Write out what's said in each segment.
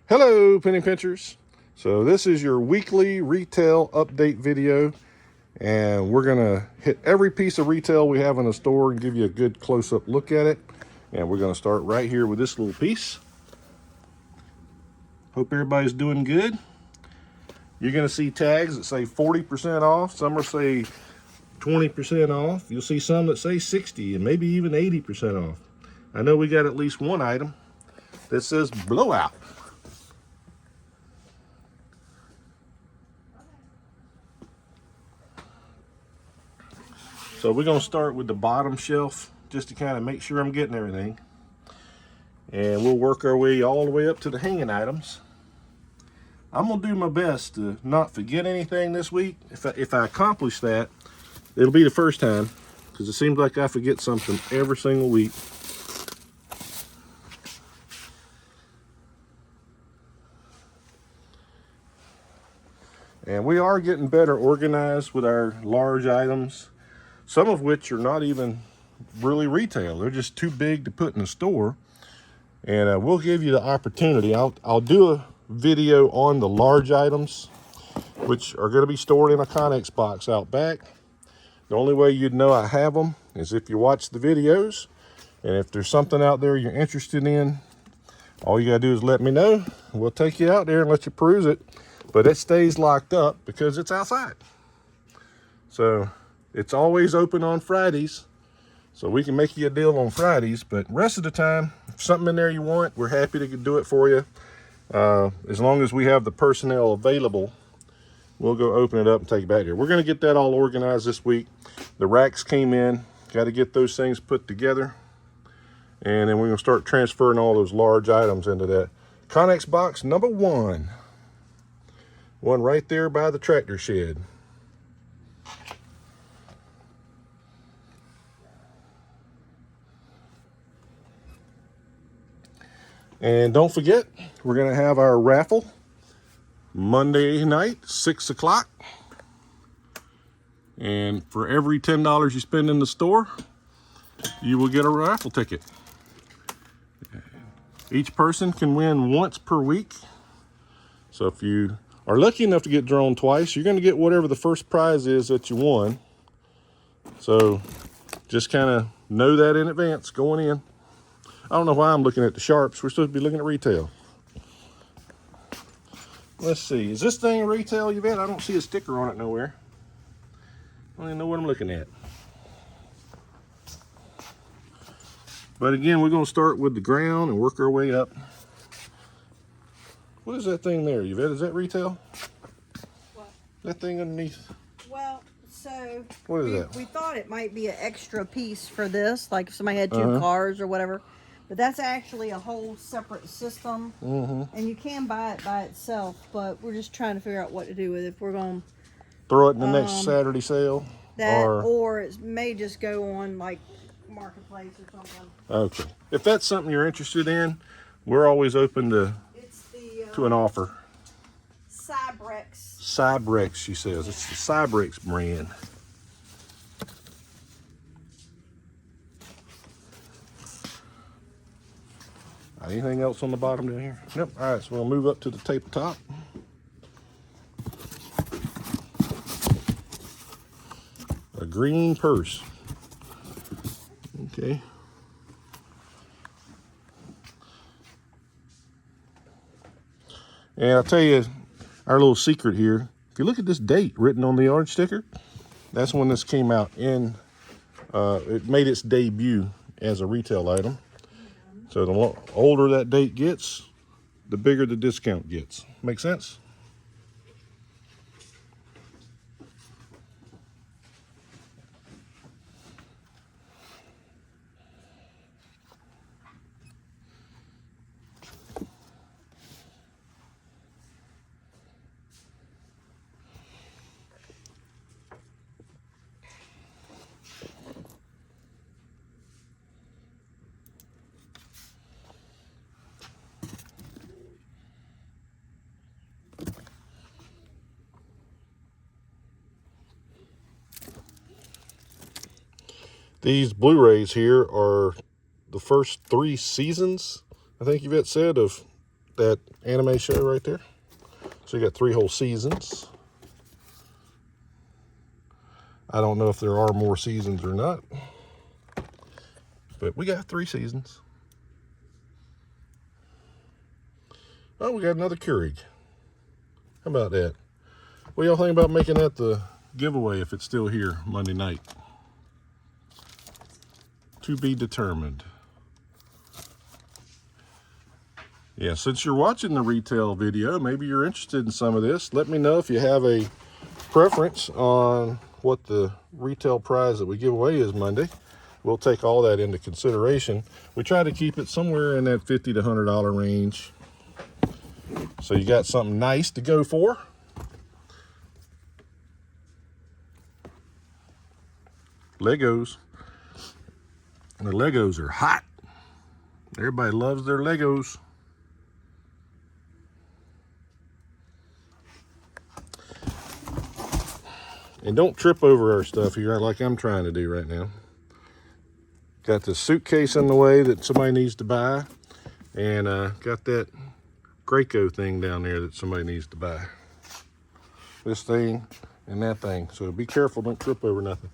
Hello, penny pinchers. So this is your weekly retail update video, and we're gonna hit every piece of retail we have in the store and give you a good close-up look at it. And we're gonna start right here with this little piece. Hope everybody's doing good. You're gonna see tags that say 40% off. Some are say 20% off. You'll see some that say 60 and maybe even 80% off. I know we got at least one item that says blowout. So we're gonna start with the bottom shelf just to kind of make sure I'm getting everything. And we'll work our way all the way up to the hanging items. I'm gonna do my best to not forget anything this week. If I accomplish that, it'll be the first time, because it seems like I forget something every single week. And we are getting better organized with our large items, some of which are not even really retail. They're just too big to put in the store. And we'll give you the opportunity. I'll do a video on the large items, which are going to be stored in a Connex box out back. The only way you'd know I have them is if you watch the videos. And if there's something out there you're interested in, all you got to do is let me know. We'll take you out there and let you peruse it. But it stays locked up because it's outside. So it's always open on Fridays. So we can make you a deal on Fridays, but rest of the time, if something in there you want, we're happy to do it for you. As long as we have the personnel available, we'll go open it up and take it back here. We're gonna get that all organized this week. The racks came in, got to get those things put together. And then we're gonna start transferring all those large items into that Connex box number one. One right there by the tractor shed. And don't forget, we're going to have our raffle Monday night, 6 o'clock. And for every $10 you spend in the store, you will get a raffle ticket. Each person can win once per week. So if you are lucky enough to get drawn twice, you're going to get whatever the first prize is that you won. So just kind of know that in advance going in. I don't know why I'm looking at the sharps. We're supposed to be looking at retail. Let's see. Is this thing retail, Yvette? I don't see a sticker on it nowhere. I don't even know what I'm looking at. But again, we're going to start with the ground and work our way up. What is that thing there, Yvette? Is that retail? What? That thing underneath? Well, so what is that? We thought it might be an extra piece for this, like if somebody had two cars or whatever. But that's actually a whole separate system. And you can buy it by itself, but we're just trying to figure out what to do with it. If we're going to throw it in the next Saturday sale? Or it may just go on like Marketplace or something. Okay. If that's something you're interested in, we're always open to an offer. Cybrex. Cybrex, she says. It's the Cybrex brand. Anything else on the bottom down here? Nope. All right, so we'll move up to the tabletop. A green purse. Okay. And I'll tell you our little secret here. If you look at this date written on the orange sticker, that's when this came out in, it made its debut as a retail item. So the older that date gets, the bigger the discount gets. Make sense? These Blu-rays here are the first 3 seasons, I think Yvette said, of that anime show right there. So you got 3 whole seasons. I don't know if there are more seasons or not, but we got 3 seasons. Oh, we got another Keurig. How about that? What y'all think about making that the giveaway if it's still here Monday night? To be determined. Yeah, since you're watching the retail video, maybe you're interested in some of this. Let me know if you have a preference on what the retail prize that we give away is Monday. We'll take all that into consideration. We try to keep it somewhere in that $50 to $100 range. So you got something nice to go for. Legos. The Legos are hot. Everybody loves their Legos. And don't trip over our stuff here like I'm trying to do right now. Got the suitcase in the way that somebody needs to buy. And got that Graco thing down there that somebody needs to buy. This thing and that thing. So be careful, don't trip over nothing.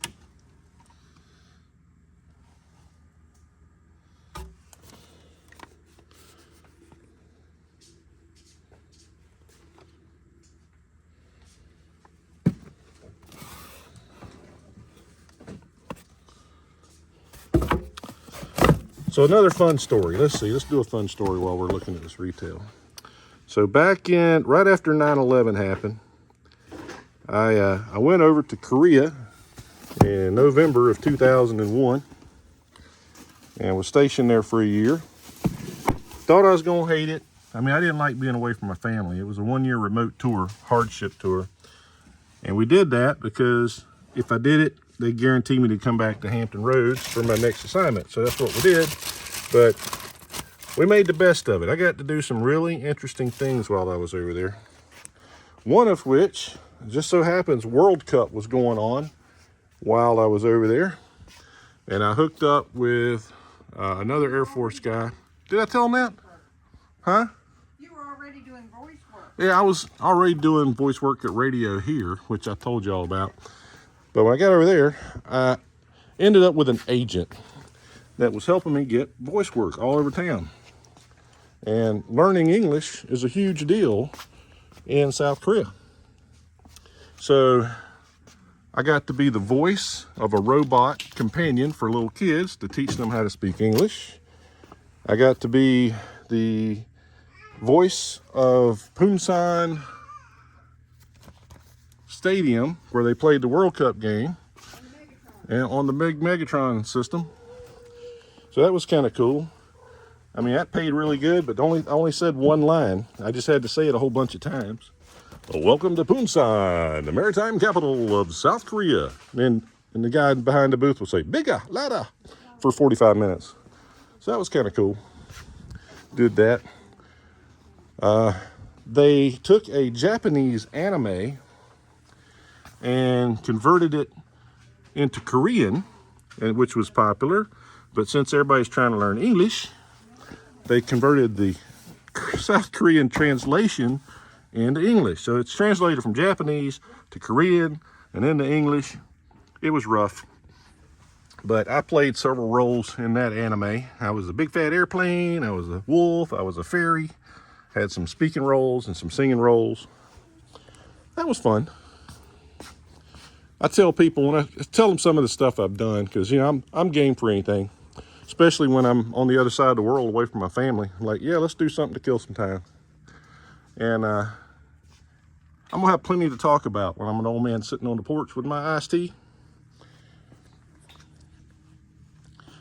So another fun story. Let's do a fun story while we're looking at this retail. So back in, right after 9/11 happened, I went over to Korea in November of 2001 and was stationed there for a year. Thought I was gonna hate it. I mean, I didn't like being away from my family. It was a 1-year remote tour, hardship tour. And we did that because if I did it, they guaranteed me to come back to Hampton Roads for my next assignment. So that's what we did. But we made the best of it. I got to do some really interesting things while I was over there. One of which, just so happens, World Cup was going on while I was over there. And I hooked up with another Air Force guy. Did I tell him that? Huh? You were already doing voice work. Yeah, I was already doing voice work at radio here, which I told you all about. But when I got over there, I ended up with an agent that was helping me get voice work all over town. And learning English is a huge deal in South Korea. So I got to be the voice of a robot companion for little kids to teach them how to speak English. I got to be the voice of Punsan Stadium where they played the World Cup game and on the big Megatron system. So that was kind of cool. I mean, that paid really good, but I only said one line. I just had to say it a whole bunch of times. Well, welcome to Punsan, the maritime capital of South Korea. And the guy behind the booth would say, "Bigga, louder," for 45 minutes. So that was kind of cool. Did that. They took a Japanese anime and converted it into Korean, which was popular. But since everybody's trying to learn English, they converted the South Korean translation into English. So it's translated from Japanese to Korean and into English. It was rough. But I played several roles in that anime. I was a big fat airplane, I was a wolf, I was a fairy, had some speaking roles and some singing roles. That was fun. I tell people, when I tell them some of the stuff I've done, because, you know, I'm game for anything, especially when I'm on the other side of the world away from my family. I'm like, yeah, let's do something to kill some time. And I'm going to have plenty to talk about when I'm an old man sitting on the porch with my iced tea.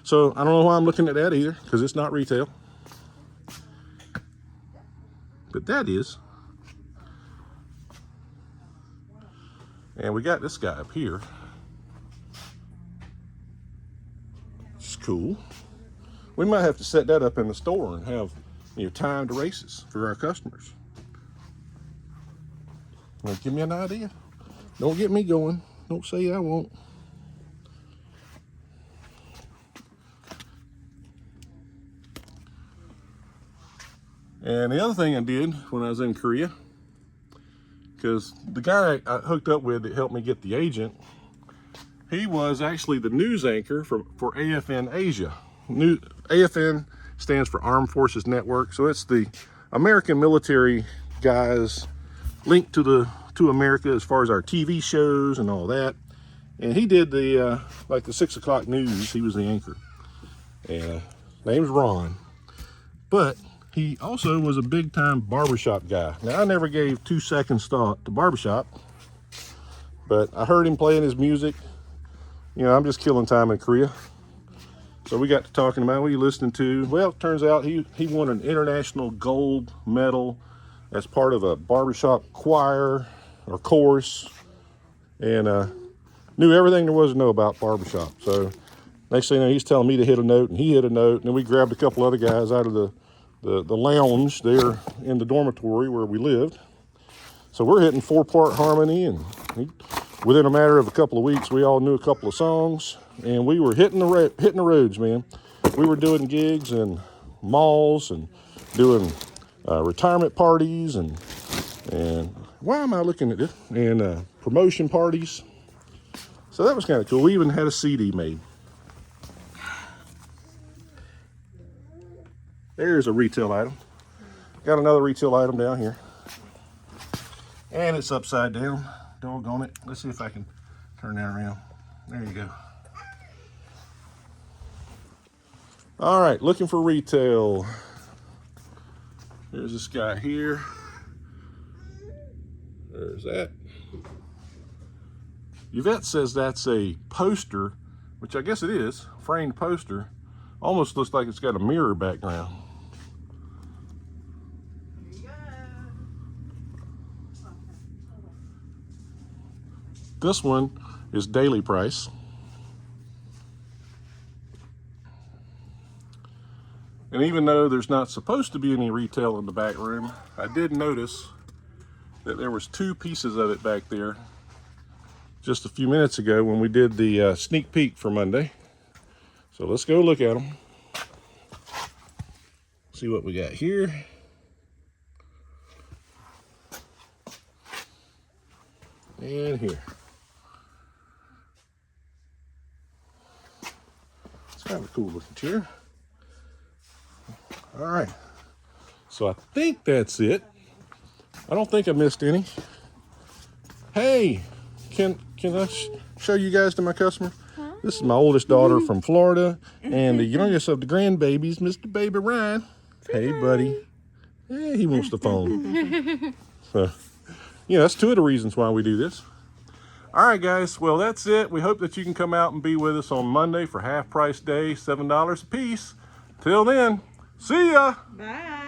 So I don't know why I'm looking at that either, because it's not retail. But that is. And we got this guy up here. It's cool. We might have to set that up in the store and have, you know, timed races for our customers. Now, give me an idea. Don't get me going. Don't say I won't. And the other thing I did when I was in Korea, because the guy I hooked up with that helped me get the agent, he was actually the news anchor for AFN Asia. AFN stands for Armed Forces Network, so it's the American military guys linked to America as far as our TV shows and all that. And he did the like the 6 o'clock news. He was the anchor. And name's Ron. But he also was a big time barbershop guy. Now I never gave 2 seconds thought to barbershop, but I heard him playing his music. You know, I'm just killing time in Korea. So we got to talking about what are you listening to? Well, it turns out he won an international gold medal as part of a barbershop choir or chorus, and knew everything there was to know about barbershop. So next thing you know, he's telling me to hit a note, and he hit a note, and then we grabbed a couple other guys out of the lounge there in the dormitory where we lived. So we're hitting 4-part harmony, and within a matter of a couple of weeks, we all knew a couple of songs, and we were hitting the roads, man. We were doing gigs in malls and doing retirement parties and why am I looking at this? And promotion parties. So that was kind of cool. We even had a CD made. There's a retail item. Got another retail item down here. And it's upside down. Doggone it. Let's see if I can turn that around. There you go. All right, looking for retail. There's this guy here. There's that. Yvette says that's a poster, which I guess it is, framed poster. Almost looks like it's got a mirror background. This one is daily price. And even though there's not supposed to be any retail in the back room, I did notice that there was 2 pieces of it back there just a few minutes ago when we did the sneak peek for Monday. So let's go look at them. See what we got here. And here. It's kind of a cool looking chair. All right. So I think that's it. I don't think I missed any. Hey, can I show you guys to my customer? Huh? This is my oldest daughter from Florida, and the youngest of the grandbabies, Mr. Baby Ryan. Hey, buddy. Yeah, he wants the phone. So, yeah, that's 2 of the reasons why we do this. All right, guys. Well, that's it. We hope that you can come out and be with us on Monday for half price day, $7 a piece. Till then, see ya. Bye.